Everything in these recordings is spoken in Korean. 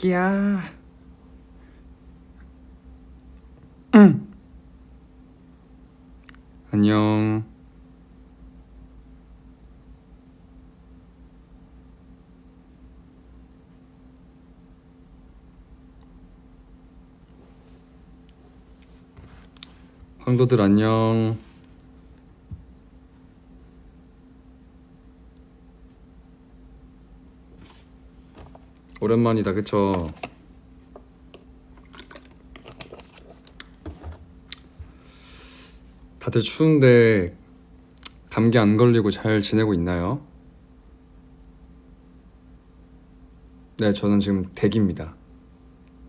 자기야. 안녕. 황도들 안녕. 오랜만이다, 그쵸? 다들 추운데 감기 안 걸리고 잘 지내고 있나요? 네, 저는 지금 댁입니다.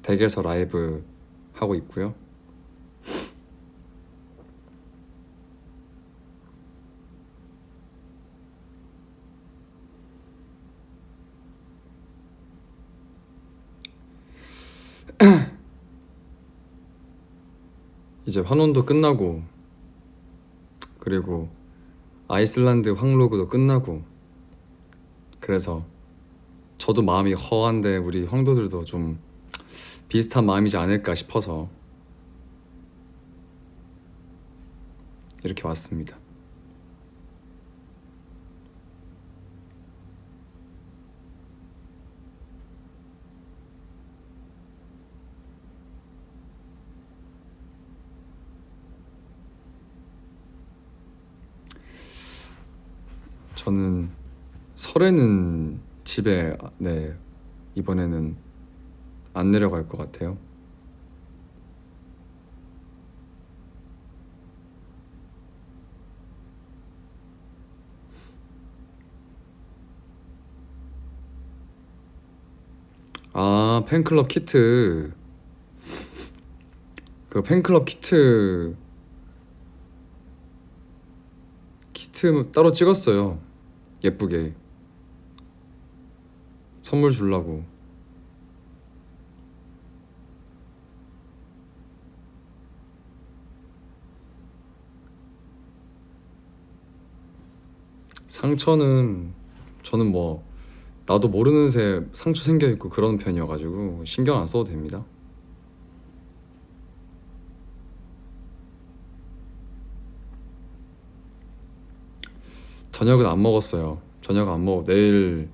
댁에서 라이브 하고 있고요. 이제 환혼도 끝나고, 그리고 아이슬란드 황로그도 끝나고, 그래서 저도 마음이 허한데 우리 황도들도 좀 비슷한 마음이지 않을까 싶어서 이렇게 왔습니다. 저는 설에는 집에, 네, 이번에는 안 내려갈 것 같아요. 아, 팬클럽 키트. 그 팬클럽 키트 따로 찍었어요. 예쁘게. 선물 주려고. 상처는 저는 뭐 나도 모르는 새 상처 생겨 있고 그런 편이어가지고 신경 안 써도 됩니다. 저녁은 안 먹었어요. 저녁 안 먹어. 내일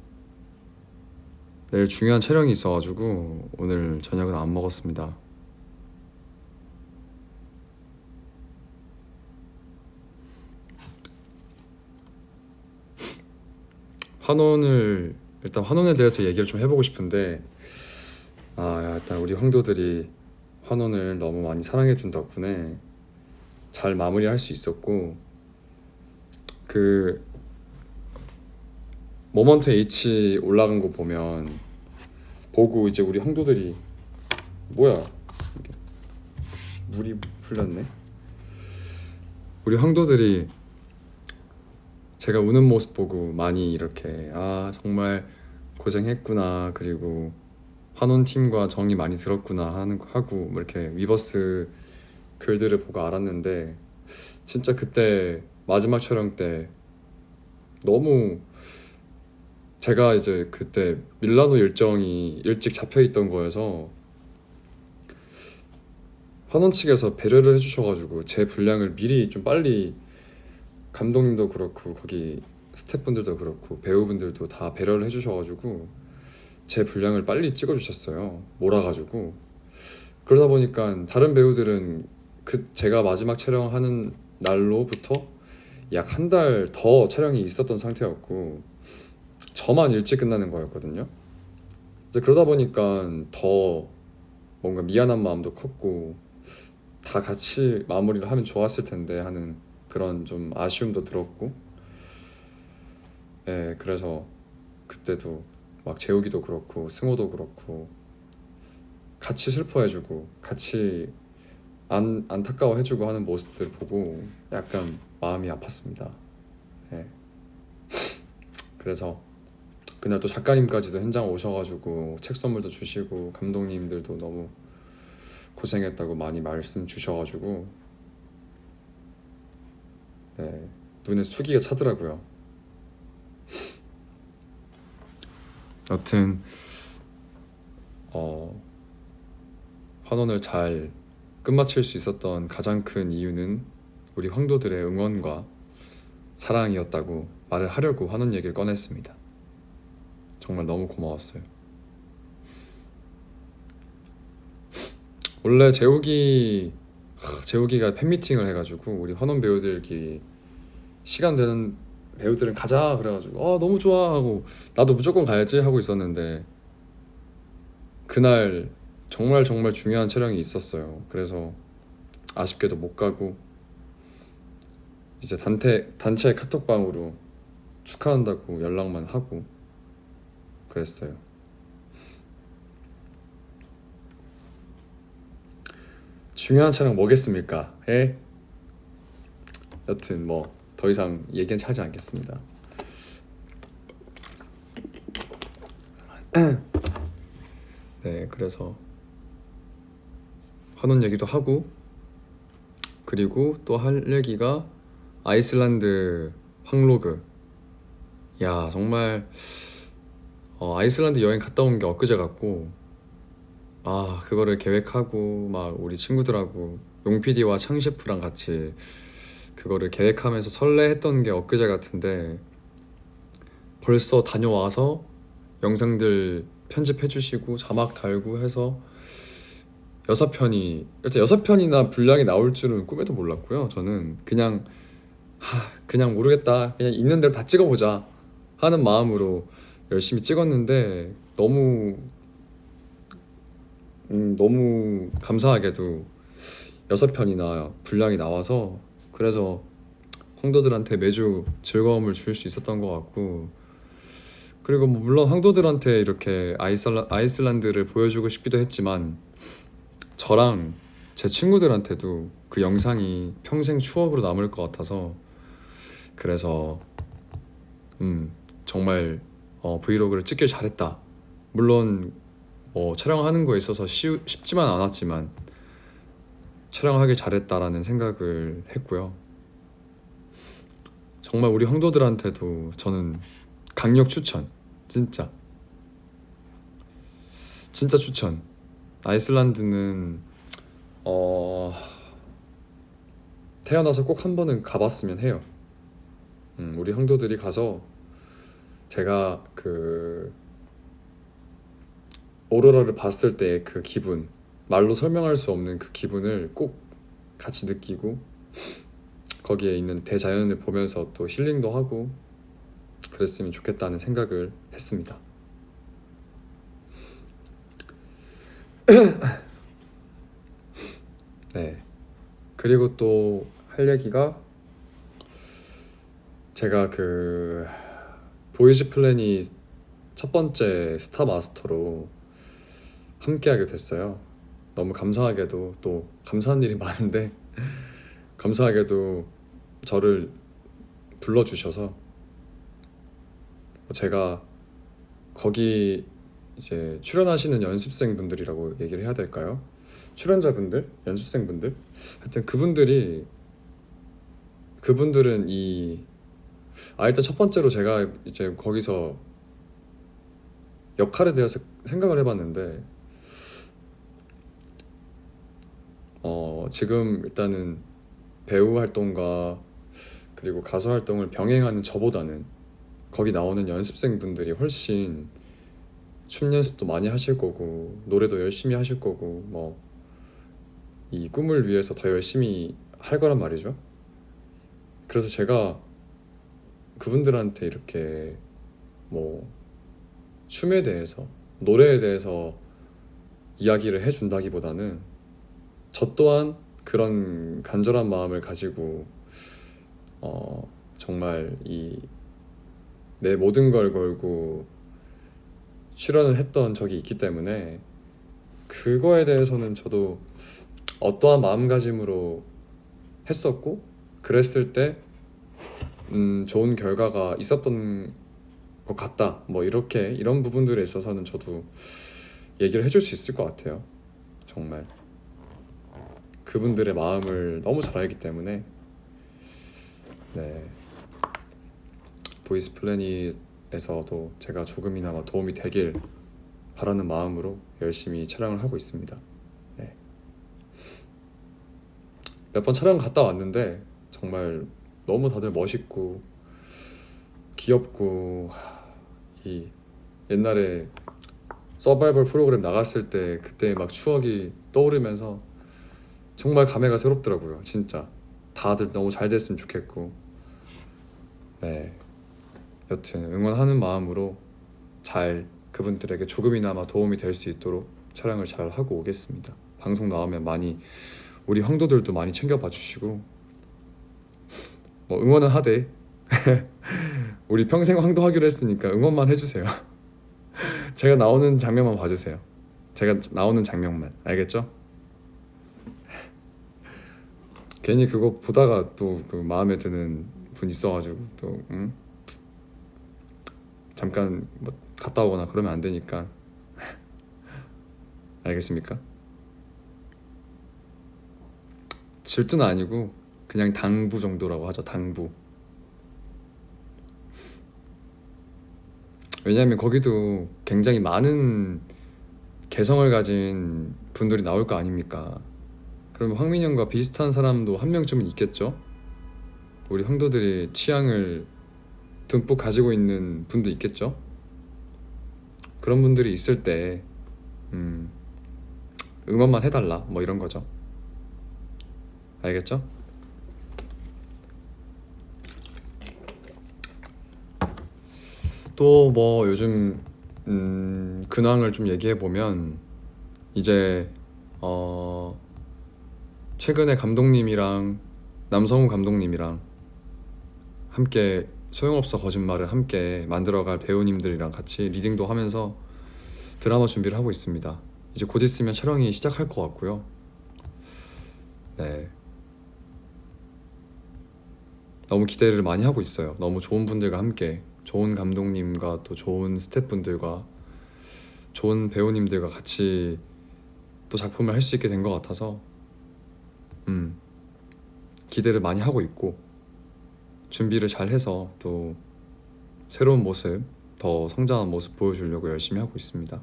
중요한 촬영이 있어가지고 오늘 저녁은 안 먹었습니다. 일단 환혼에 대해서 얘기를 좀 해보고 싶은데, 일단 우리 황도들이 환혼을 너무 많이 사랑해준 덕분에 잘 마무리할 수 있었고, 그 모먼트 H 올라간 거 보고 이제 우리 황도들이, 뭐야, 이게 물이 풀렸네. 우리 황도들이 제가 우는 모습 보고 많이 이렇게 정말 고생했구나, 그리고 환혼팀과 정이 많이 들었구나 하고 뭐 이렇게 위버스 글들을 보고 알았는데, 진짜 그때 마지막 촬영 때 너무, 제가 이제 그때 밀라노 일정이 일찍 잡혀있던 거여서 환원 측에서 배려를 해주셔가지고 제 분량을 미리 좀 빨리, 감독님도 그렇고 거기 스태프분들도 그렇고 배우분들도 다 배려를 해주셔가지고 제 분량을 빨리 찍어주셨어요. 몰아가지고. 그러다 보니까 다른 배우들은 제가 마지막 촬영하는 날로부터 약 한 달 더 촬영이 있었던 상태였고 저만 일찍 끝나는 거였거든요. 이제 그러다 보니까 더 뭔가 미안한 마음도 컸고, 다 같이 마무리를 하면 좋았을 텐데 하는 그런 좀 아쉬움도 들었고, 그래서 그때도 막 재욱이도 그렇고 승호도 그렇고 같이 슬퍼해주고 같이 안타까워해주고 하는 모습들 보고 약간 마음이 아팠습니다. 그래서 그날 또 작가님까지도 현장 오셔가지고 책 선물도 주시고 감독님들도 너무 고생했다고 많이 말씀 주셔가지고 눈에 수기가 차더라고요. 여튼 환원을 잘 끝마칠 수 있었던 가장 큰 이유는 우리 황도들의 응원과 사랑이었다고 말을 하려고 환원 얘기를 꺼냈습니다. 정말 너무 고마웠어요. 원래 재욱이가 팬미팅을 해가지고 우리 환원 배우들끼리 시간 되는 배우들은 가자 그래가지고 너무 좋아 하고 나도 무조건 가야지 하고 있었는데 그날 정말 정말 중요한 촬영이 있었어요. 그래서 아쉽게도 못 가고 이제 단체 카톡방으로 축하한다고 연락만 하고 그랬어요. 중요한 촬영 뭐겠습니까? 예? 여튼 뭐 더 이상 얘기는 하지 않겠습니다. 네, 그래서 환원 얘기도 하고 그리고 또 할 얘기가 아이슬란드 황로그. 야 정말 아이슬란드 여행 갔다 온 게 엊그제 같고 그거를 계획하고 막 우리 친구들하고 용PD와 창셰프랑 같이 그거를 계획하면서 설레했던 게 엊그제 같은데 벌써 다녀와서 영상들 편집해 주시고 자막 달고 해서 6편이나 분량이 나올 줄은 꿈에도 몰랐고요. 저는 그냥 모르겠다, 그냥 있는 대로 다 찍어보자 하는 마음으로 열심히 찍었는데 너무 감사하게도 6편이나 분량이 나와서 그래서 황도들한테 매주 즐거움을 줄 수 있었던 것 같고 그리고 뭐 물론 황도들한테 이렇게 아이슬란드를 보여주고 싶기도 했지만 저랑 제 친구들한테도 그 영상이 평생 추억으로 남을 것 같아서 그래서 정말 브이로그를 찍길 잘했다. 물론 촬영하는 거에 있어서 쉽지만 않았지만 촬영하길 잘했다라는 생각을 했고요. 정말 우리 황도들한테도 저는 강력 추천, 진짜 추천. 아이슬란드는 태어나서 꼭 한 번은 가봤으면 해요. 우리 황도들이 가서 제가 그 오로라를 봤을 때 그 기분, 말로 설명할 수 없는 그 기분을 꼭 같이 느끼고 거기에 있는 대자연을 보면서 또 힐링도 하고 그랬으면 좋겠다는 생각을 했습니다. 네. 그리고 또 할 얘기가 제가 그 보이즈 플래닛 첫 번째 스타 마스터로 함께하게 됐어요. 너무 감사하게도 또 감사한 일이 많은데 감사하게도 저를 불러주셔서 제가 거기 이제 출연하시는 연습생분들이라고 얘기를 해야 될까요? 출연자분들, 연습생분들, 하여튼 그분들은 일단 첫 번째로 제가 이제 거기서 역할에 대해서 생각을 해봤는데 지금 일단은 배우 활동과 그리고 가수 활동을 병행하는 저보다는 거기 나오는 연습생분들이 훨씬 춤 연습도 많이 하실 거고 노래도 열심히 하실 거고 뭐 이 꿈을 위해서 더 열심히 할 거란 말이죠. 그래서 제가 그분들한테 이렇게 뭐 춤에 대해서 노래에 대해서 이야기를 해준다기보다는 저 또한 그런 간절한 마음을 가지고 정말 내 모든 걸 걸고 출연을 했던 적이 있기 때문에 그거에 대해서는 저도 어떠한 마음가짐으로 했었고 그랬을 때 좋은 결과가 있었던 것 같다, 뭐 이런 부분들에 있어서는 저도 얘기를 해줄 수 있을 것 같아요. 정말 그분들의 마음을 너무 잘 알기 때문에. 네, 보이스 플래닛에서도 제가 조금이나마 도움이 되길 바라는 마음으로 열심히 촬영을 하고 있습니다. 네. 몇 번 촬영 갔다 왔는데 정말 너무 다들 멋있고 귀엽고 이 옛날에 서바이벌 프로그램 나갔을 때 그때 막 추억이 떠오르면서 정말 감회가 새롭더라고요. 진짜 다들 너무 잘 됐으면 좋겠고. 네, 여튼 응원하는 마음으로 잘 그분들에게 조금이나마 도움이 될 수 있도록 촬영을 잘 하고 오겠습니다. 방송 나오면 많이 우리 황도들도 많이 챙겨봐 주시고 뭐 응원은 하되 우리 평생 황도 하기로 했으니까 응원만 해주세요. 제가 나오는 장면만 봐주세요. 제가 나오는 장면만, 알겠죠? 괜히 그거 보다가 또 그 마음에 드는 분 있어가지고 또 응? 잠깐 뭐 갔다 오거나 그러면 안 되니까. 알겠습니까? 질투는 아니고 그냥 당부 정도라고 하죠. 당부. 왜냐하면 거기도 굉장히 많은 개성을 가진 분들이 나올 거 아닙니까? 그러면 황민영과 비슷한 사람도 한 명쯤은 있겠죠? 우리 황도들의 취향을 듬뿍 가지고 있는 분도 있겠죠? 그런 분들이 있을 때 응원만 해달라 뭐 이런 거죠. 알겠죠? 또 뭐 요즘 근황을 좀 얘기해 보면 이제 최근에 감독님이랑 남성우 감독님이랑 함께 소용없어 거짓말을 함께 만들어갈 배우님들이랑 같이 리딩도 하면서 드라마 준비를 하고 있습니다. 이제 곧 있으면 촬영이 시작할 것 같고요. 네, 너무 기대를 많이 하고 있어요. 너무 좋은 분들과 함께 좋은 감독님과 또 좋은 스태프분들과 좋은 배우님들과 같이 또 작품을 할 수 있게 된 것 같아서 기대를 많이 하고 있고 준비를 잘 해서 또 새로운 모습, 더 성장한 모습 보여주려고 열심히 하고 있습니다.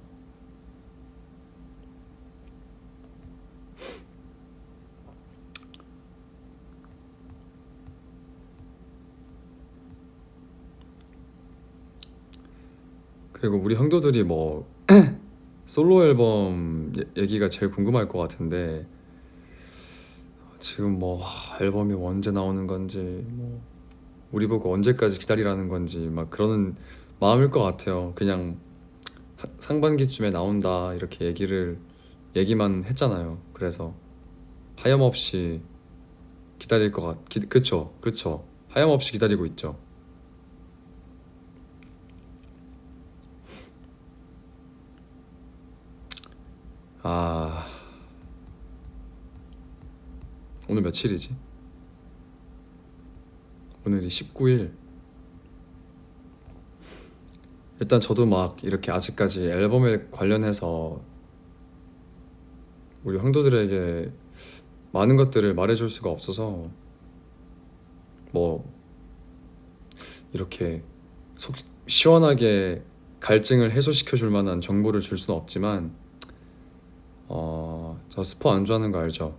그리고 우리 형도들이 뭐 솔로 앨범 얘기가 제일 궁금할 것 같은데 지금 뭐 앨범이 언제 나오는 건지 뭐 우리 보고 언제까지 기다리라는 건지 막 그러는 마음일 것 같아요. 그냥 상반기쯤에 나온다 이렇게 얘기만 했잖아요. 그래서 하염없이 기다릴 것 그쵸 하염없이 기다리고 있죠. 아, 오늘 며칠이지? 오늘이 19일. 일단 저도 막 이렇게 아직까지 앨범에 관련해서 우리 황도들에게 많은 것들을 말해줄 수가 없어서 뭐 이렇게 속 시원하게 갈증을 해소시켜 줄 만한 정보를 줄 수는 없지만 저 스포 안 좋아하는 거 알죠?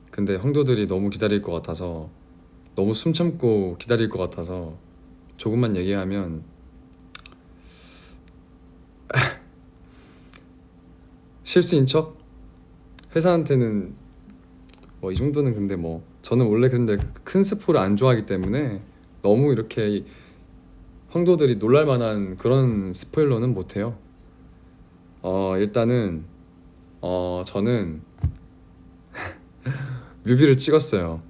근데 황도들이 너무 기다릴 것 같아서 너무 숨 참고 기다릴 것 같아서 조금만 얘기하면 실수인 척? 회사한테는 뭐 이 정도는 근데 뭐 저는 원래 근데 큰 스포를 안 좋아하기 때문에 너무 이렇게 황도들이 놀랄 만한 그런 스포일러는 못해요. 일단은 저는 뮤비를 찍었어요.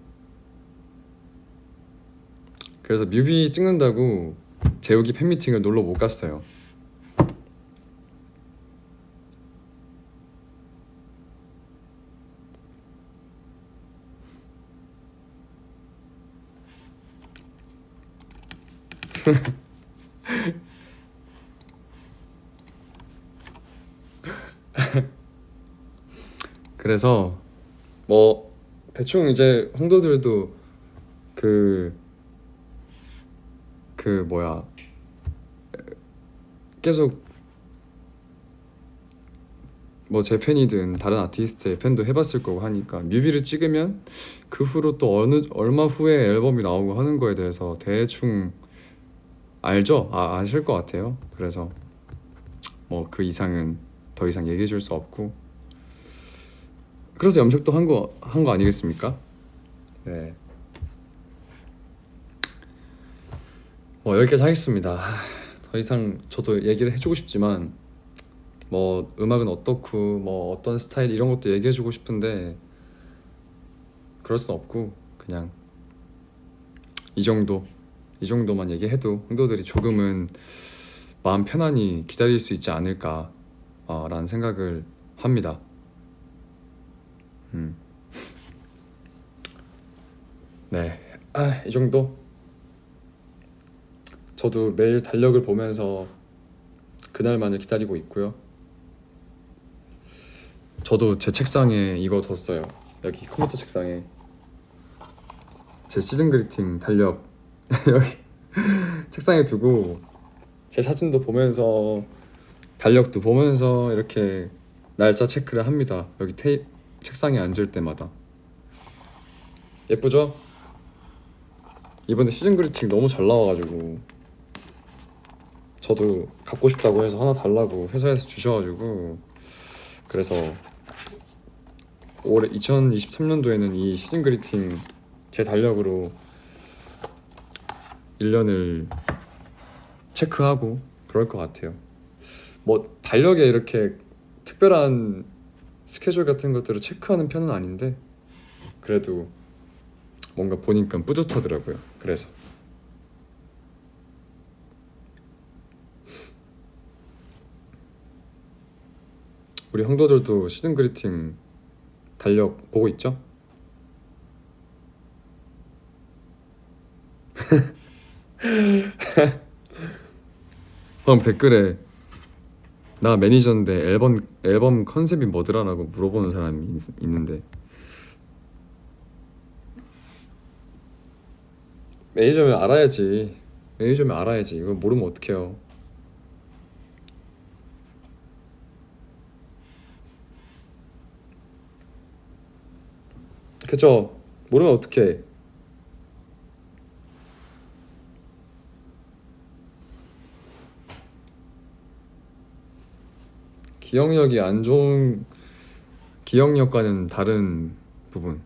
그래서 뮤비 찍는다고 재욱이 팬미팅을 놀러 못 갔어요. 그래서 뭐 대충 이제 황도들도 그 뭐야 계속 뭐 제 팬이든 다른 아티스트의 팬도 해봤을 거고 하니까 뮤비를 찍으면 그 후로 또 얼마 후에 앨범이 나오고 하는 거에 대해서 대충 알죠? 아실 것 같아요. 그래서 뭐 그 이상은 더 이상 얘기해 줄 수 없고, 그래서 염색도 한 거 아니겠습니까? 네. 뭐 여기까지 하겠습니다. 더 이상 저도 얘기를 해주고 싶지만 뭐 음악은 어떻고 뭐 어떤 스타일 이런 것도 얘기해주고 싶은데 그럴 순 없고, 그냥 이 정도만 얘기해도 흥도들이 조금은 마음 편안히 기다릴 수 있지 않을까 라는 생각을 합니다. 네, 이 정도. 저도 매일 달력을 보면서 그날만을 기다리고 있고요. 저도 제 책상에 이거 뒀어요. 여기 컴퓨터 책상에 제 시즌 그리팅 달력 여기 책상에 두고 제 사진도 보면서 달력도 보면서 이렇게 날짜 체크를 합니다. 여기 책상에 앉을 때마다. 예쁘죠? 이번에 시즌 그리팅 너무 잘 나와가지고 저도 갖고 싶다고 해서 하나 달라고 회사에서 주셔가지고, 그래서 올해 2023년도에는 이 시즌 그리팅 제 달력으로 1년을 체크하고 그럴 것 같아요. 뭐 달력에 이렇게 특별한 스케줄 같은 것들을 체크하는 편은 아닌데 그래도 뭔가 보니까 뿌듯하더라고요. 그래서 우리 형도들도 시즌 그리팅 달력 보고 있죠? 방금 댓글에 나 매니저인데 앨범 컨셉이 뭐더라라고 물어보는 사람이 있는데, 매니저면 알아야지. 매니저면 알아야지. 이거 모르면 어떡해요. 그쵸? 모르면 어떡해. 기억력이 안 좋은 기억력과는 다른 부분.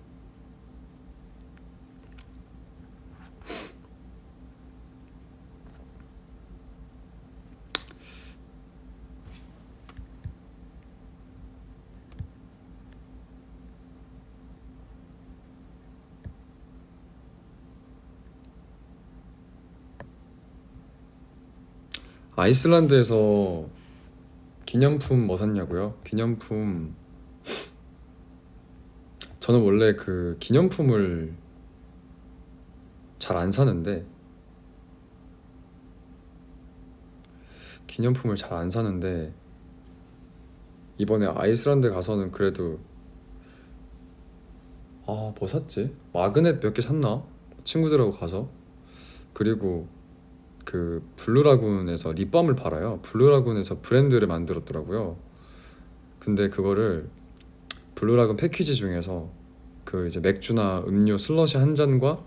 아이슬란드에서 기념품 뭐 샀냐고요? 기념품, 저는 원래 그 기념품을 잘 안 사는데 이번에 아이슬란드 가서는 그래도 뭐 샀지? 마그넷 몇 개 샀나? 친구들하고 가서. 그리고 그 블루라군에서 립밤을 팔아요. 블루라군에서 브랜드를 만들었더라고요. 근데 그거를 블루라군 패키지 중에서 그 이제 맥주나 음료 슬러시 한 잔과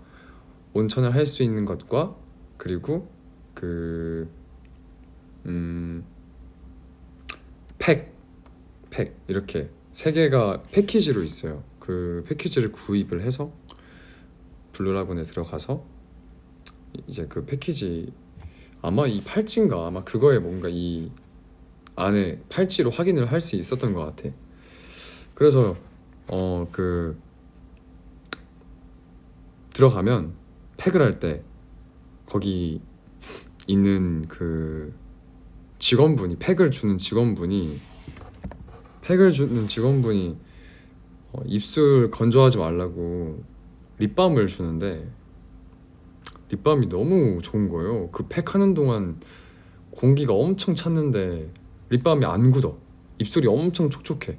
온천을 할 수 있는 것과 그리고 그 팩, 이렇게 세 개가 패키지로 있어요. 그 패키지를 구입을 해서 블루라군에 들어가서 이제 그 패키지, 아마 이 팔찌인가 아마 그거에 뭔가 이 안에 팔찌로 확인을 할 수 있었던 것 같아. 그래서 그 들어가면 팩을 할 때 거기 있는 그 직원분이 입술 건조하지 말라고 립밤을 주는데 립밤이 너무 좋은 거예요. 그 팩 하는 동안 공기가 엄청 찼는데 립밤이 안 굳어. 입술이 엄청 촉촉해.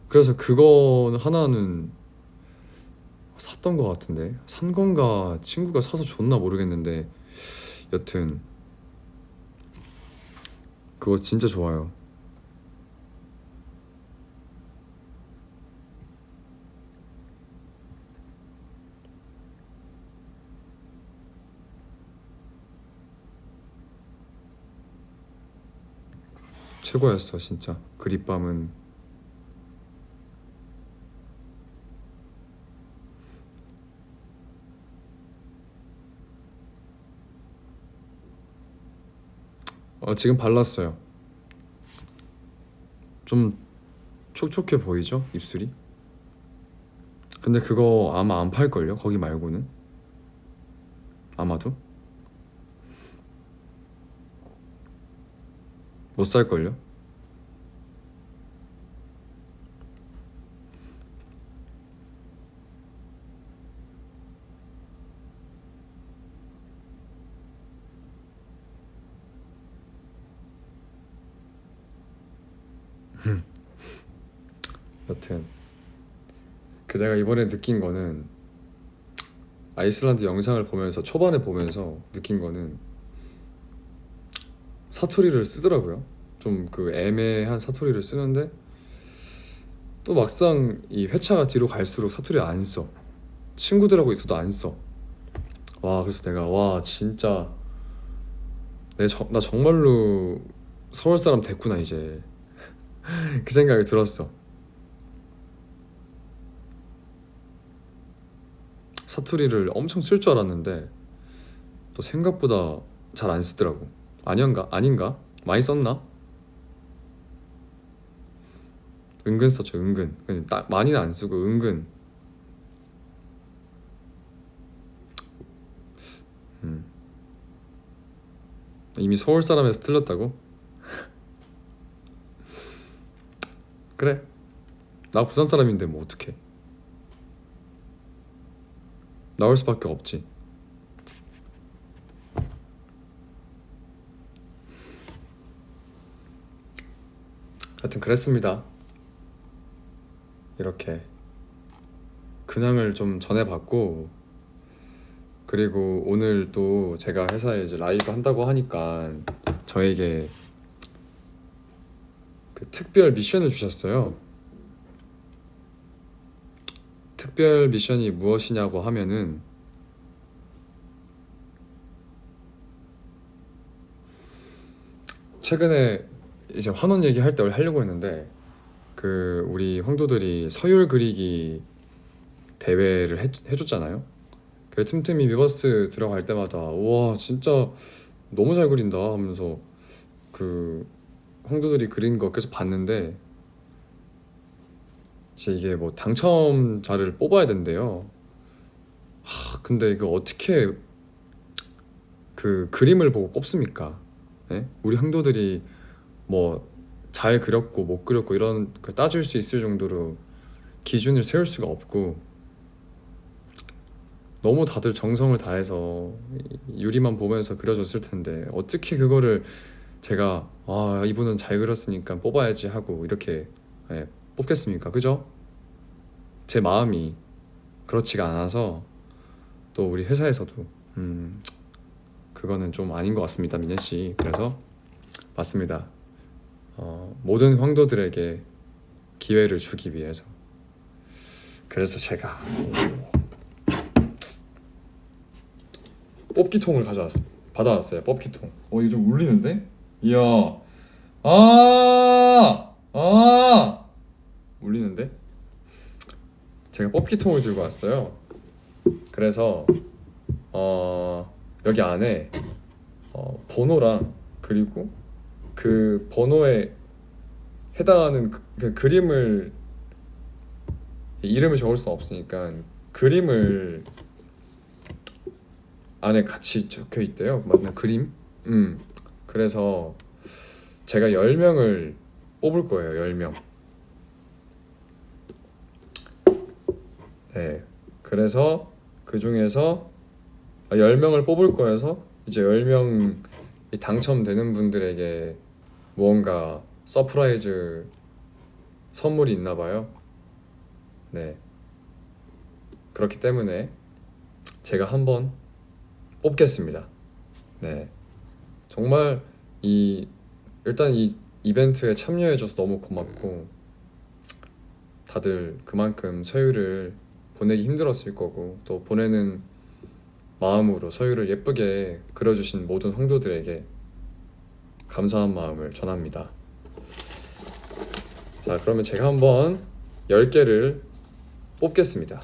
그래서 그거 하나는 샀던 것 같은데, 산 건가 친구가 사서 줬나 모르겠는데 여튼 그거 진짜 좋아요. 최고였어 진짜. 그 립밤은 지금 발랐어요. 좀 촉촉해 보이죠? 입술이? 근데 그거 아마 안 팔걸요? 거기 말고는? 아마도? 못 살걸요? 여튼 그 내가 이번에 느낀 거는, 아이슬란드 영상을 보면서 초반에 보면서 느낀 거는 사투리를 쓰더라고요. 좀 그 애매한 사투리를 쓰는데 또 막상 이 회차가 뒤로 갈수록 사투리 안 써. 친구들하고 있어도 안 써. 와, 그래서 내가 와 진짜 나 정말로 서울 사람 됐구나 이제. 그 생각이 들었어. 사투리를 엄청 쓸 줄 알았는데 또 생각보다 잘 안 쓰더라고. 아닌가? 많이 썼나? 은근 썼죠, 은근. 그냥 많이는 안 쓰고 은근. 음. 이미 서울 사람에서 틀렸다고? 그래, 나 부산 사람인데 뭐 어떡해. 나올 수밖에 없지. 하여튼 그랬습니다. 이렇게 근황을 좀 전해봤고, 그리고 오늘 또 제가 회사에 이제 라이브 한다고 하니까 저에게 그 특별 미션을 주셨어요. 특별 미션이 무엇이냐고 하면은, 최근에 이제 환원 얘기할 때 하려고 했는데 그 우리 황도들이 서율 그리기 대회를 해줬잖아요. 그 틈틈이 위버스 들어갈 때마다 우와 진짜 너무 잘 그린다 하면서 그 황도들이 그린 거 계속 봤는데, 이제 이게 뭐 당첨자를 뽑아야 된대요. 근데 이거 어떻게 그 그림을 보고 뽑습니까? 예? 우리 황도들이 뭐 잘 그렸고 못 그렸고 이런 걸 따질 수 있을 정도로 기준을 세울 수가 없고, 너무 다들 정성을 다해서 유리만 보면서 그려줬을 텐데 어떻게 그거를 제가 이분은 잘 그렸으니까 뽑아야지 하고 이렇게 뽑겠습니까? 그죠? 제 마음이 그렇지가 않아서 또 우리 회사에서도 그거는 좀 아닌 것 같습니다, 민현 씨. 그래서 맞습니다. 모든 황도들에게 기회를 주기 위해서. 그래서 제가 뽑기통을 받아왔어요. 뽑기통. 이거 좀 울리는데? 이야. 울리는데? 제가 뽑기통을 들고 왔어요. 그래서 여기 안에 번호랑, 그리고 그 번호에 해당하는 그 그림을, 이름을 적을 수 없으니까 그림을 안에 같이 적혀 있대요. 맞나? 그림? 그래서 제가 10명을 뽑을 거예요. 10명. 네. 그래서 그 중에서 10명을 뽑을 거여서 이제 10명 당첨되는 분들에게 무언가 서프라이즈 선물이 있나 봐요. 네. 그렇기 때문에 제가 한번 뽑겠습니다. 네. 정말 일단 이 이벤트에 참여해줘서 너무 고맙고, 다들 그만큼 서유를 보내기 힘들었을 거고, 또 보내는 마음으로 서유를 예쁘게 그려주신 모든 황도들에게 감사한 마음을 전합니다. 자, 그러면 제가 한번 10개를 뽑겠습니다.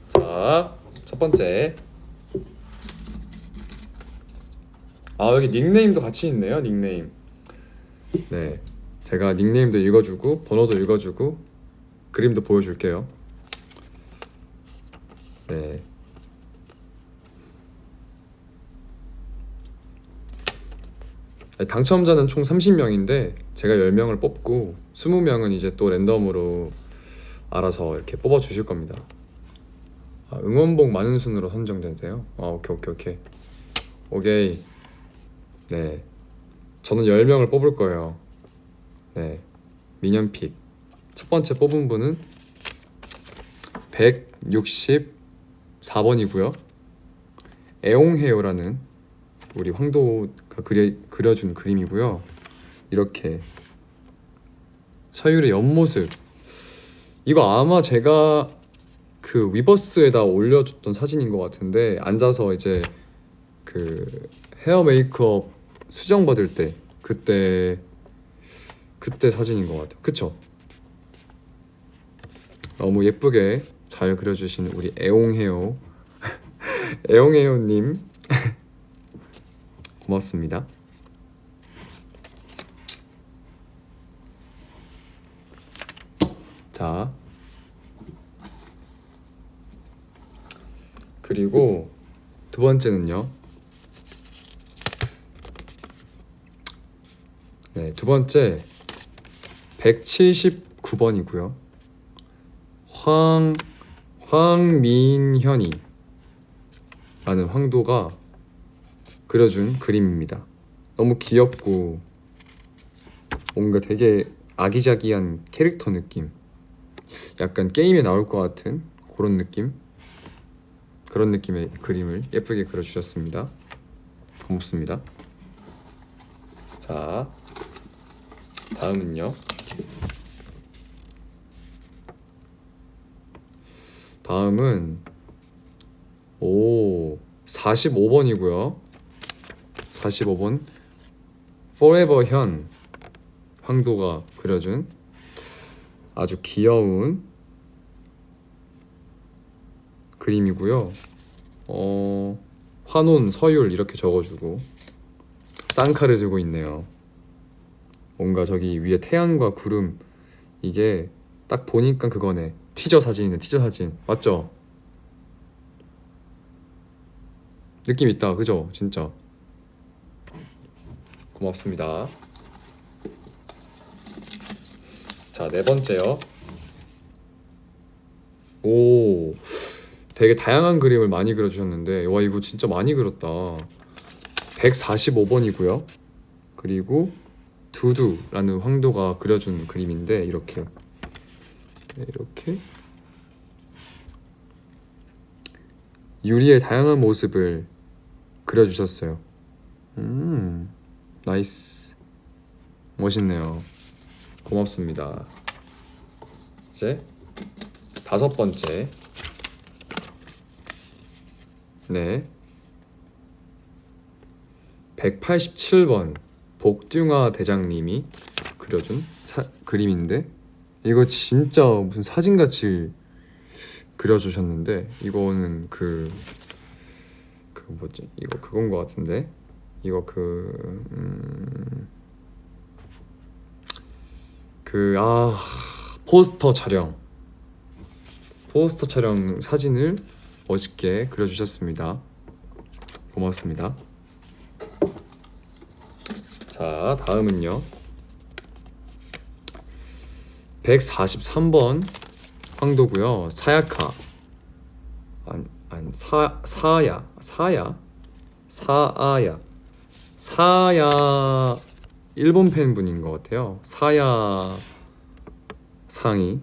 자, 첫 번째. 아, 여기 닉네임도 같이 있네요. 닉네임. 네, 제가 닉네임도 읽어주고 번호도 읽어주고 그림도 보여줄게요. 네. 당첨자는 총 30명인데 제가 10명을 뽑고 20명은 이제 또 랜덤으로 알아서 이렇게 뽑아 주실 겁니다. 아, 응원봉 많은 순으로 선정된대요. 아, 오케이. 네, 저는 10명을 뽑을 거예요. 네, 미니언픽 첫 번째 뽑은 분은 164번이고요. 애옹해요라는 우리 황도가 그려준 그림이고요. 이렇게 서율의 옆모습, 이거 아마 제가 그 위버스에다 올려줬던 사진인 것 같은데, 앉아서 이제 그 헤어 메이크업 수정 받을 때 그때 사진인 것 같아요. 그쵸? 너무 예쁘게 잘 그려주신 우리 애옹해요 애옹해요님 고맙습니다. 자, 그리고 두 번째는요. 네, 두 번째 179번이고요. 황민현이 라는 황도가 그려준 그림입니다. 너무 귀엽고 뭔가 되게 아기자기한 캐릭터 느낌, 약간 게임에 나올 것 같은 그런 느낌, 그런 느낌의 그림을 예쁘게 그려주셨습니다. 고맙습니다. 자, 다음은요. 다음은 45번이고요. 45번 Forever 현 황도가 그려준 아주 귀여운 그림이고요. 환혼, 서율 이렇게 적어주고 쌍칼을 들고 있네요. 뭔가 저기 위에 태양과 구름, 이게 딱 보니까 그거네. 티저 사진이네. 티저 사진 맞죠? 느낌 있다, 그죠? 진짜 고맙습니다. 자, 네 번째요. 오, 되게 다양한 그림을 많이 그려주셨는데, 와, 이거 진짜 많이 그렸다. 145번이고요. 그리고 두두라는 황도가 그려준 그림인데, 이렇게 유리의 다양한 모습을 그려주셨어요. 나이스, 멋있네요. 고맙습니다. 이제 다섯 번째. 네, 187번 복중화 대장님이 그려준 그림인데, 이거 진짜 무슨 사진같이 그려주셨는데, 이거는 그 뭐지? 이거 그건 것 같은데, 이거 포스터 촬영 사진을 멋있게 그려주셨습니다. 고맙습니다. 자, 다음은요. 143번 황도고요. 사야카, 사야 일본 팬분인 것 같아요. 사야상이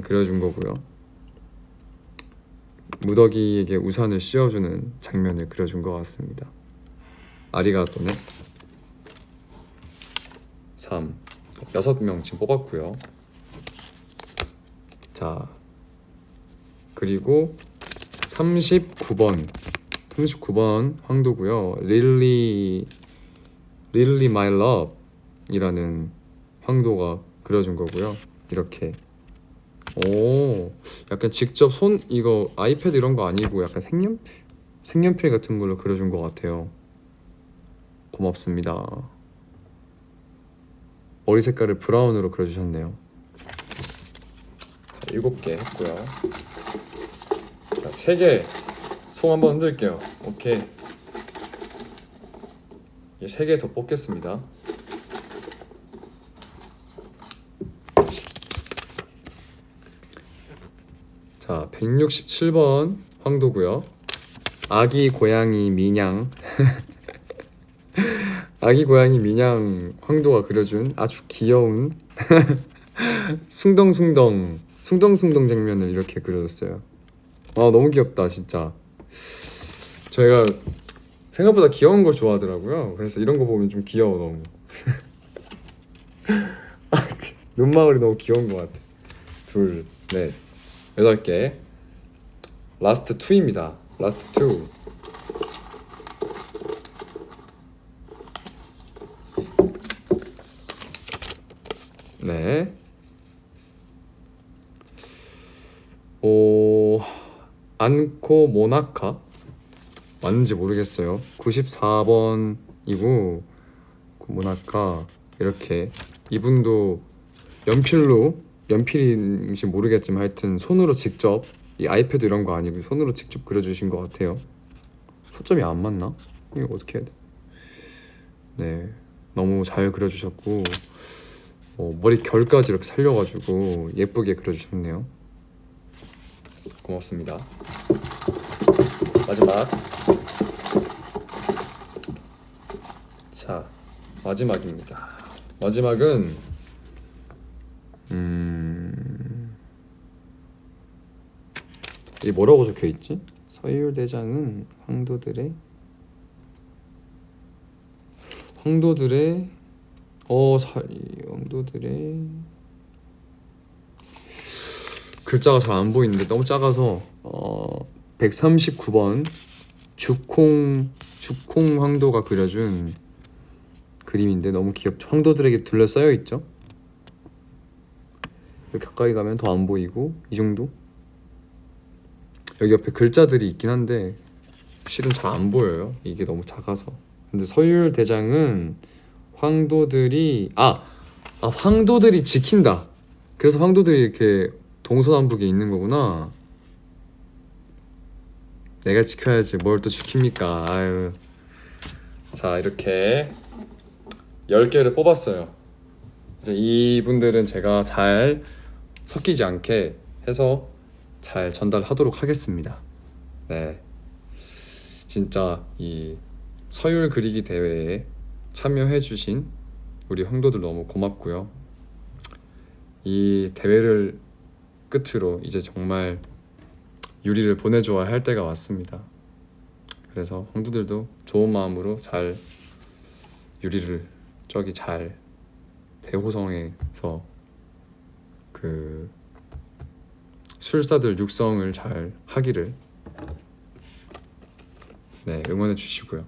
그려준 거고요. 무더기에게 우산을 씌워주는 장면을 그려준 것 같습니다. 아리가또네. 6명 지금 뽑았고요. 자, 그리고 39번 황도고요. Really My Love 이라는 황도가 그려준 거고요. 이렇게. 오, 약간 직접 손 이거 아이패드 이런 거 아니고 약간 색연필 같은 걸로 그려준 것 같아요. 고맙습니다. 머리 색깔을 브라운으로 그려주셨네요. 자, 7개 했고요. 자, 3개 손 한번 흔들게요. 오케이. 이 3개 더 뽑겠습니다. 자, 167번 황도고요. 아기 고양이 민양 아기 고양이 민양 황도가 그려준 아주 귀여운 숭덩숭덩 장면을 이렇게 그려줬어요. 아, 너무 귀엽다 진짜. 저희가 생각보다 귀여운 걸 좋아하더라고요. 그래서 이런 거 보면 좀 귀여워 너무. 눈망울이 너무 귀여운 것 같아. 2, 넷, 8개. 라스트 2입니다. 라스트 2. 네. 안코 모나카 맞는지 모르겠어요. 94번이고 모나카 이렇게 이분도 연필인지 모르겠지만 하여튼 손으로 직접 이 아이패드 이런 거 아니고 손으로 직접 그려주신 것 같아요. 초점이 안 맞나? 이거 어떻게 해야 돼? 네, 너무 잘 그려주셨고 머리 결까지 이렇게 살려가지고 예쁘게 그려주셨네요. 고맙습니다. 마지막. 자, 마지막입니다. 마지막은 이게 뭐라고 적혀있지? 서율대장은 황도들의 글자가 잘 안 보이는데 너무 작아서 139번 주콩 황도가 그려준 그림인데 너무 귀엽죠. 황도들에게 둘러싸여 있죠. 이렇게 가까이 가면 더 안 보이고 이 정도? 여기 옆에 글자들이 있긴 한데 실은 잘 안 보여요. 이게 너무 작아서. 근데 서율대장은 황도들이 황도들이 지킨다. 그래서 황도들이 이렇게 동서남북에 있는 거구나. 내가 지켜야지 뭘 또 지킵니까. 아유. 자, 이렇게 10개를 뽑았어요. 이제 이분들은 제가 잘 섞이지 않게 해서 잘 전달하도록 하겠습니다. 네, 진짜 이 서율 그리기 대회에 참여해주신 우리 황도들 너무 고맙고요. 이 대회를 끝으로 이제 정말 유리를 보내줘야 할 때가 왔습니다. 그래서 황도들도 좋은 마음으로 잘 유리를 저기 잘 대호성에서 그 술사들 육성을 잘 하기를 응원해 주시고요.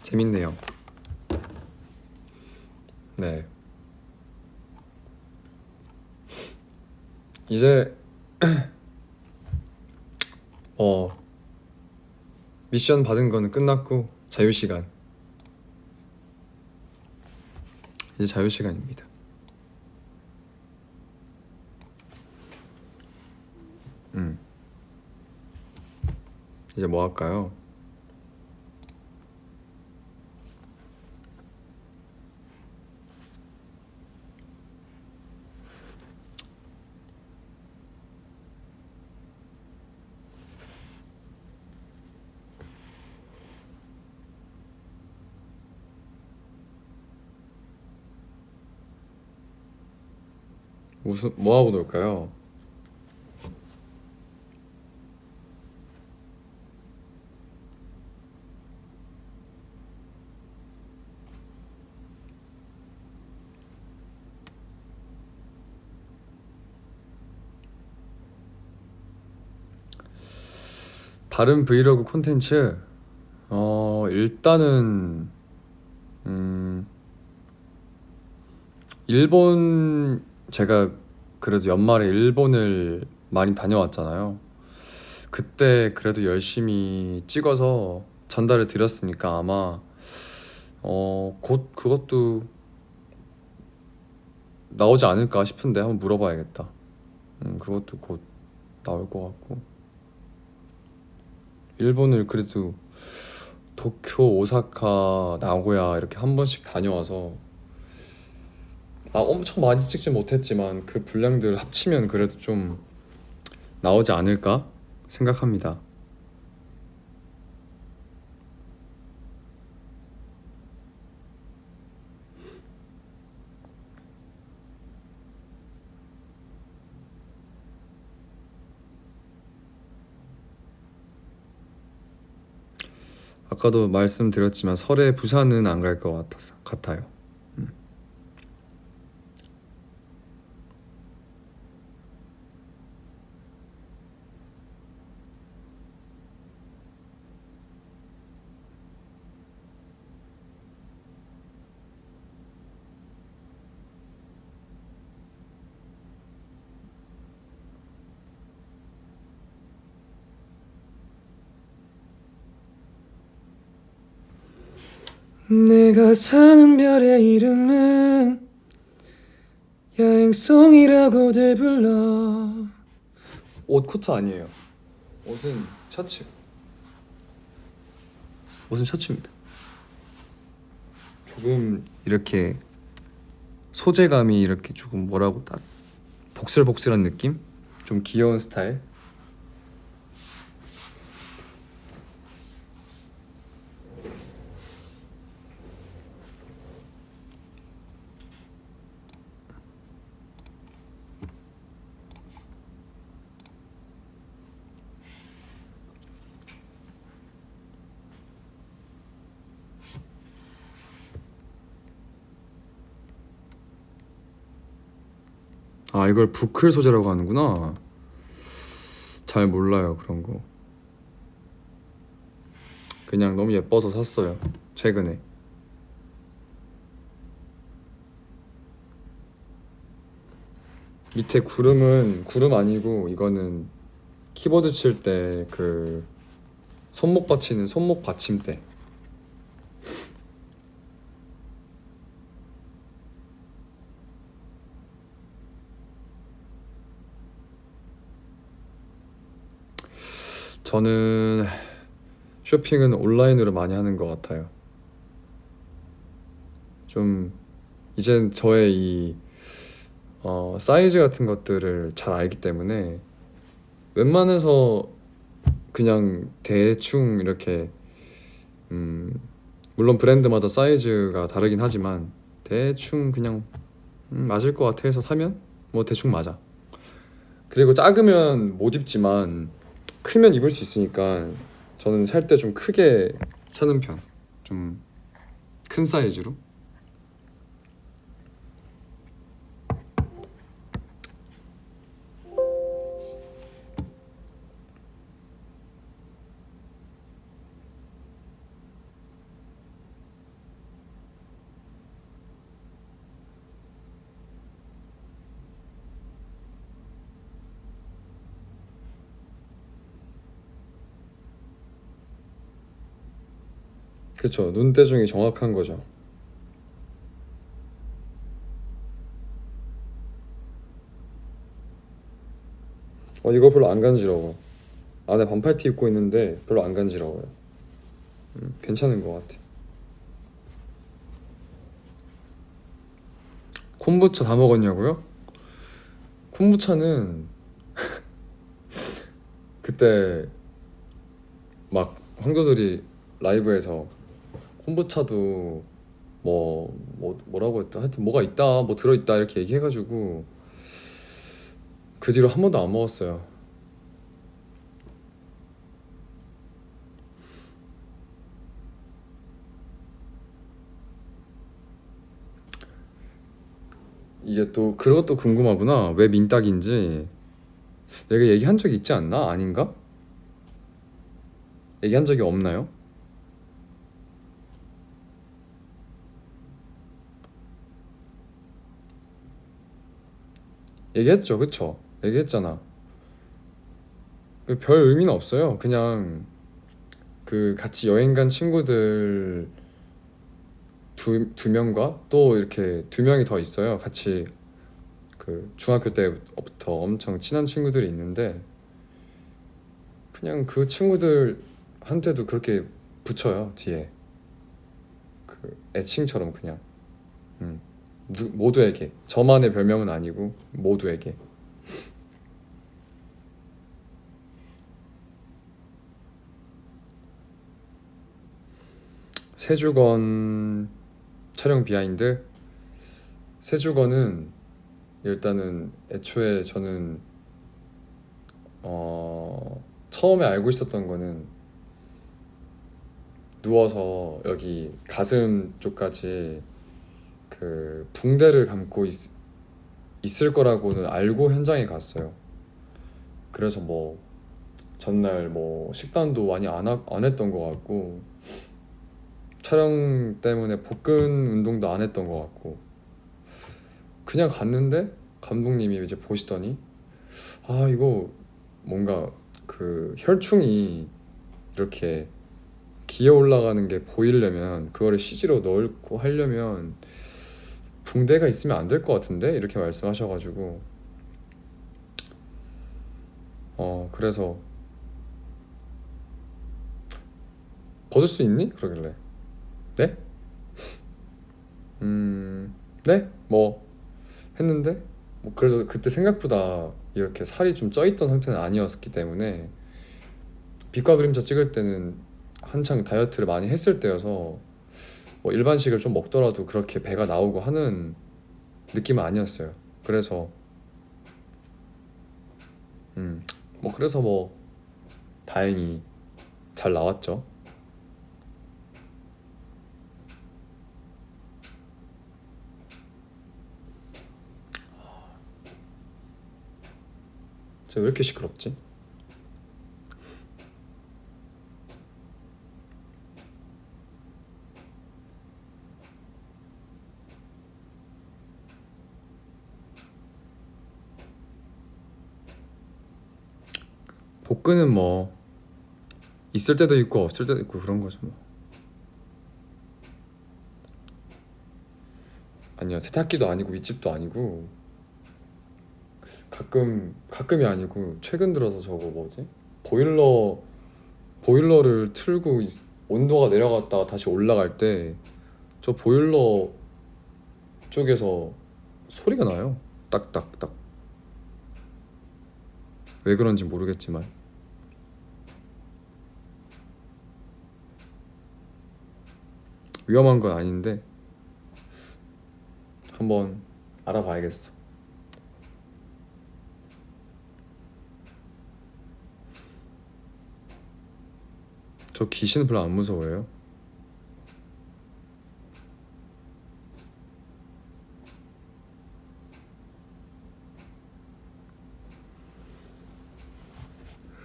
재밌네요. 네, 이제 미션 받은 거는 끝났고 자유시간. 이제 자유시간입니다. 이제 뭐 할까요? 뭐 하고 놀까요? 다른 브이로그 콘텐츠 일단은 음 일본 제가 그래도 연말에 일본을 많이 다녀왔잖아요. 그때 그래도 열심히 찍어서 전달을 드렸으니까 아마 곧 그것도 나오지 않을까 싶은데 한번 물어봐야겠다. 그것도 곧 나올 것 같고 일본을 그래도 도쿄, 오사카, 나고야 이렇게 한 번씩 다녀와서 엄청 많이 찍지 못했지만 그 분량들 합치면 그래도 좀 나오지 않을까 생각합니다. 아까도 말씀드렸지만 설에 부산은 안 갈 것 같아요. 내가 사는 별의 이름은 야행성이라고들 불러. 옷 코트 아니에요. 옷은 셔츠. 옷은 셔츠입니다. 조금 이렇게 소재감이 이렇게 조금 뭐라고 딱 복슬복슬한 느낌? 좀 귀여운 스타일? 이걸 부클 소재라고 하는구나. 잘 몰라요 그런 거. 그냥 너무 예뻐서 샀어요 최근에. 밑에 구름은 구름 아니고 이거는 키보드 칠 때 그 손목 받치는 손목 받침대. 저는 쇼핑은 온라인으로 많이 하는 것 같아요. 좀 이젠 저의 이 사이즈 같은 것들을 잘 알기 때문에 웬만해서 그냥 대충 이렇게 물론 브랜드마다 사이즈가 다르긴 하지만 대충 그냥 맞을 것 같아 해서 사면 뭐 대충 맞아. 그리고 작으면 못 입지만 크면 입을 수 있으니까 저는 살 때 좀 크게 사는 편. 좀 큰 사이즈로. 그쵸. 눈대중이 정확한 거죠. 이거 별로 안 간지러워. 안에 반팔티 입고 있는데 별로 안 간지러워요. 괜찮은 것 같아. 콤부차 다 먹었냐고요? 콤부차는 그때 막 황교들이 라이브에서 콤부차도 뭐라고 했다. 하여튼 뭐가 있다, 뭐 들어있다 이렇게 얘기해가지고 그 뒤로 한 번도 안 먹었어요. 이게 또 그것도 궁금하구나. 왜 민딱인지. 내가 얘기한 적 있지 않나? 아닌가? 얘기한 적이 없나요? 얘기했죠, 그쵸? 얘기했잖아. 별 의미는 없어요. 그냥 그 같이 여행 간 친구들 두 명과 또 이렇게 두 명이 더 있어요. 같이 그 중학교 때부터 엄청 친한 친구들이 있는데 그냥 그 친구들한테도 그렇게 붙여요, 뒤에. 그 애칭처럼 그냥. 음. 모두에게. 저만의 별명은 아니고 모두에게. 세주건 촬영 비하인드. 세주건은 일단은 애초에 저는 처음에 알고 있었던 거는 누워서 여기 가슴 쪽까지 그 붕대를 감고 있을 거라고는 알고 현장에 갔어요. 그래서 뭐 전날 뭐 식단도 많이 안 했던 것 같고 촬영 때문에 복근 운동도 안 했던 것 같고 그냥 갔는데 감독님이 이제 보시더니 아 이거 뭔가 그 혈충이 이렇게 기어 올라가는 게 보이려면 그거를 CG로 넣고 하려면 붕대가 있으면 안 될 것 같은데 이렇게 말씀하셔가지고 그래서 벗을 수 있니? 그러길래 네? 네? 뭐 했는데 뭐 그래도 그때 생각보다 이렇게 살이 좀 쪄있던 상태는 아니었기 때문에 빛과 그림자 찍을 때는 한창 다이어트를 많이 했을 때여서 뭐 일반식을 좀 먹더라도 그렇게 배가 나오고 하는 느낌은 아니었어요. 그래서 뭐 그래서 뭐 다행히 잘 나왔죠. 제가 왜 이렇게 시끄럽지? 복근은 뭐 있을 때도 있고 없을 때도 있고 그런 거죠 뭐. 아니요, 세탁기도 아니고 윗집도 아니고 가끔이 아니고 최근 들어서 저거 뭐지? 보일러를 틀고 온도가 내려갔다가 다시 올라갈 때 저 보일러 쪽에서 소리가 나요. 딱딱딱. 왜 그런지 모르겠지만 위험한 건 아닌데 한번 알아봐야겠어. 저 귀신은 별로 안 무서워요.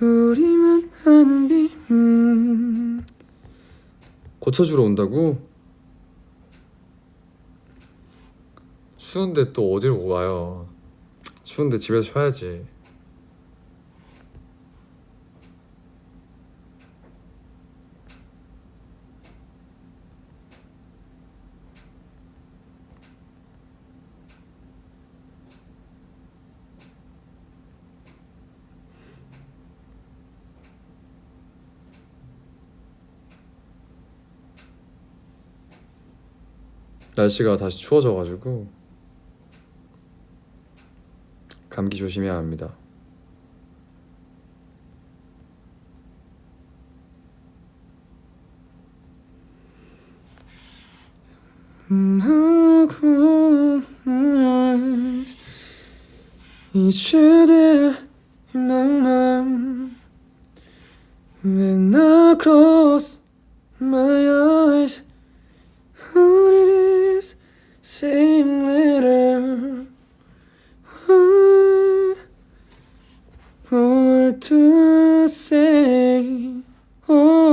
우리만 아는 비밀. 고쳐주러 온다고? 추운데 또 어딜 와요. 추운데 집에서 쉬어야지. 날씨가 다시 추워져가지고 감기 조심해야 합니다. 이제 될 희망만 When I close my eyes All it is same letter What to say Oh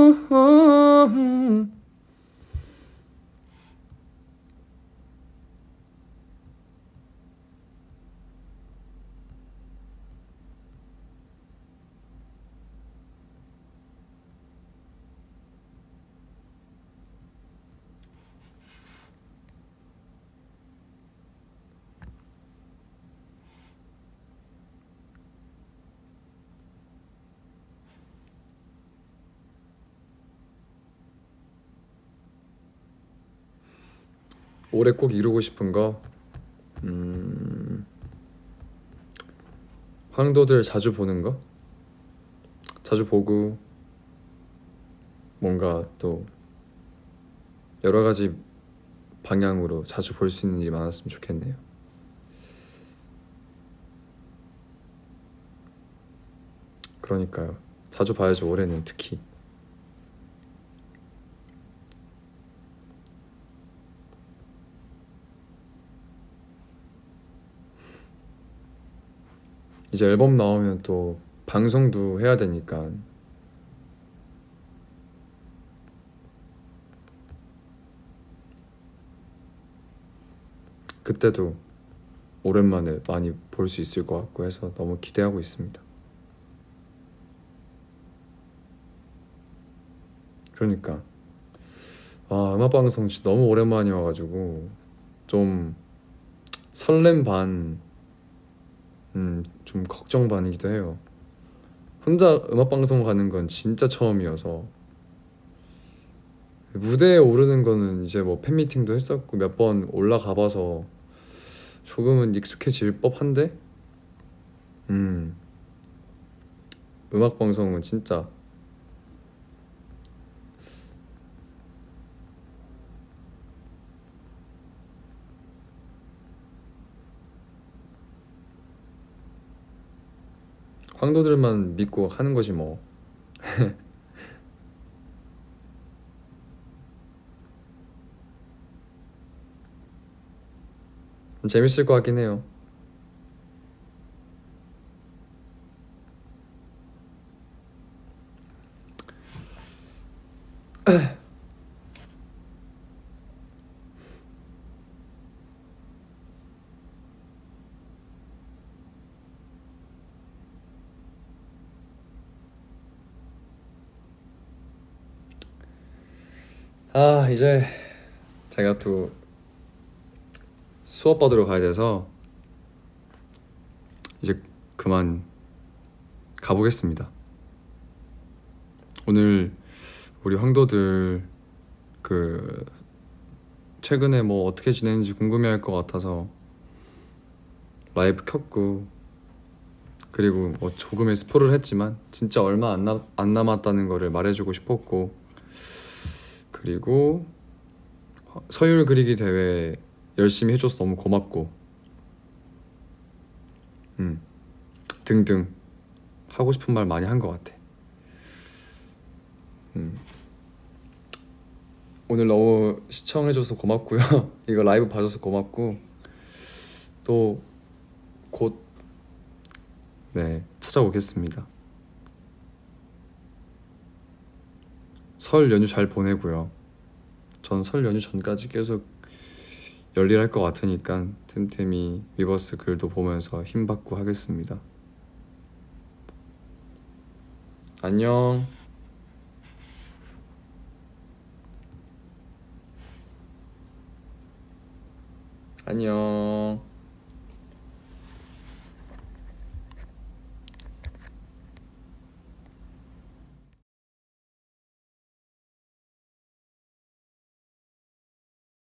올해 꼭 이루고 싶은 거 황도들 자주 보는 거? 자주 보고 뭔가 또 여러 가지 방향으로 자주 볼 수 있는 일이 많았으면 좋겠네요. 그러니까요. 자주 봐야죠. 올해는 특히. 이제 앨범 나오면 또 방송도 해야 되니까 그때도 오랜만에 많이 볼 수 있을 것 같고 해서 너무 기대하고 있습니다. 그러니까 음악방송 진짜 너무 오랜만이어가지고 좀 설렘 반, 좀 걱정 반이기도 해요. 혼자 음악방송 가는 건 진짜 처음이어서 무대에 오르는 거는 이제 뭐 팬미팅도 했었고 몇 번 올라가봐서 조금은 익숙해질 법한데 음악방송은 진짜 황도들만 믿고 하는 거지 뭐. 재밌을 것 같긴 해요. 이제 제가 또 수업 받으러 가야 돼서 이제 그만 가보겠습니다. 오늘 우리 황도들 그 최근에 뭐 어떻게 지내는지 궁금해할 것 같아서 라이브 켰고, 그리고 뭐 조금의 스포를 했지만 진짜 얼마 안 남았다는 거를 말해주고 싶었고, 그리고 서율 그리기 대회 열심히 해줘서 너무 고맙고 등등 하고 싶은 말 많이 한 것 같아. 오늘 너무 시청해줘서 고맙고요. 이거 라이브 봐줘서 고맙고 또 곧 찾아오겠습니다. 설 연휴 잘 보내고요. 전 설 연휴 전까지 계속 열일할 것 같으니까 틈틈이 위버스 글도 보면서 힘받고 하겠습니다. 안녕. 안녕.